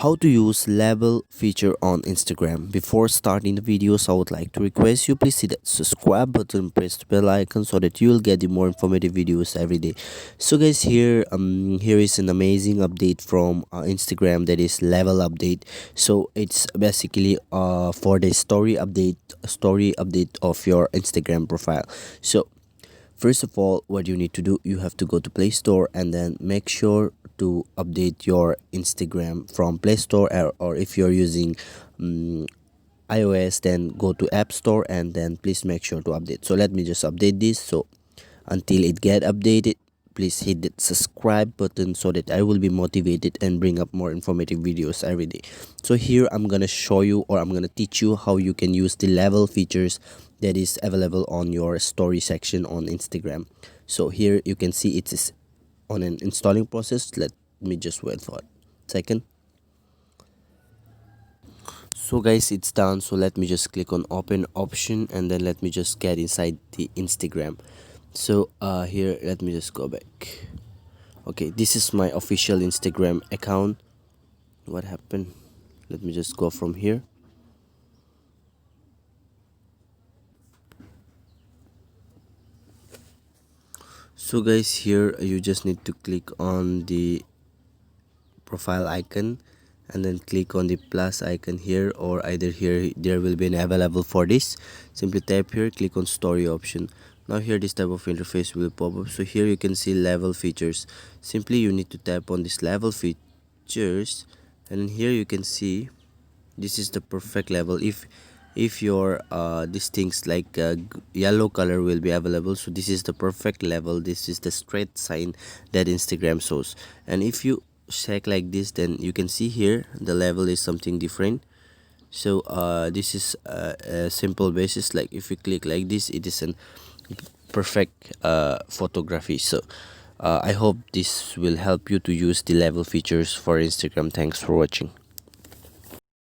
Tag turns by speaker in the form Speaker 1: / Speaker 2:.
Speaker 1: How to use level feature on Instagram. Before starting the videos, I would like to request you please hit that subscribe button, press the bell icon so that you will get the more informative videos every day. So guys, here is an amazing update from Instagram, that is level update. So it's basically for the story update of your Instagram profile. So first of all, what you need to do, you have to go to Play Store and then make sure to update your Instagram from Play Store, or if you're using iOS, then go to App Store and then please make sure to update. So let me just update this. So until it get updated, please hit the subscribe button so that I will be motivated and bring up more informative videos every day. So here I'm gonna show you, or I'm gonna teach you how you can use the level features that is available on your story section on Instagram. So here you can see it is on an installing process. Let me just wait for a second. So guys, it's done. So let me just click on open option and then let me just get inside the Instagram. So here, let me just go back. Okay, this is my official Instagram account. What happened? Let me just go from here. So guys, here you just need to click on the profile icon and then click on the plus icon here, or either here there will be an available for this. Simply tap here, click on story option. Now here this type of interface will pop up. So here you can see level features. Simply you need to tap on this level features, and then here you can see this is the perfect level. If your these things like yellow color will be available, so this is the perfect level. This is the straight sign that Instagram shows. And if you check like this, then you can see here the level is something different. So this is a simple basis. Like if you click like this, it is an perfect photography. So I hope this will help you to use the level features for Instagram. Thanks for watching.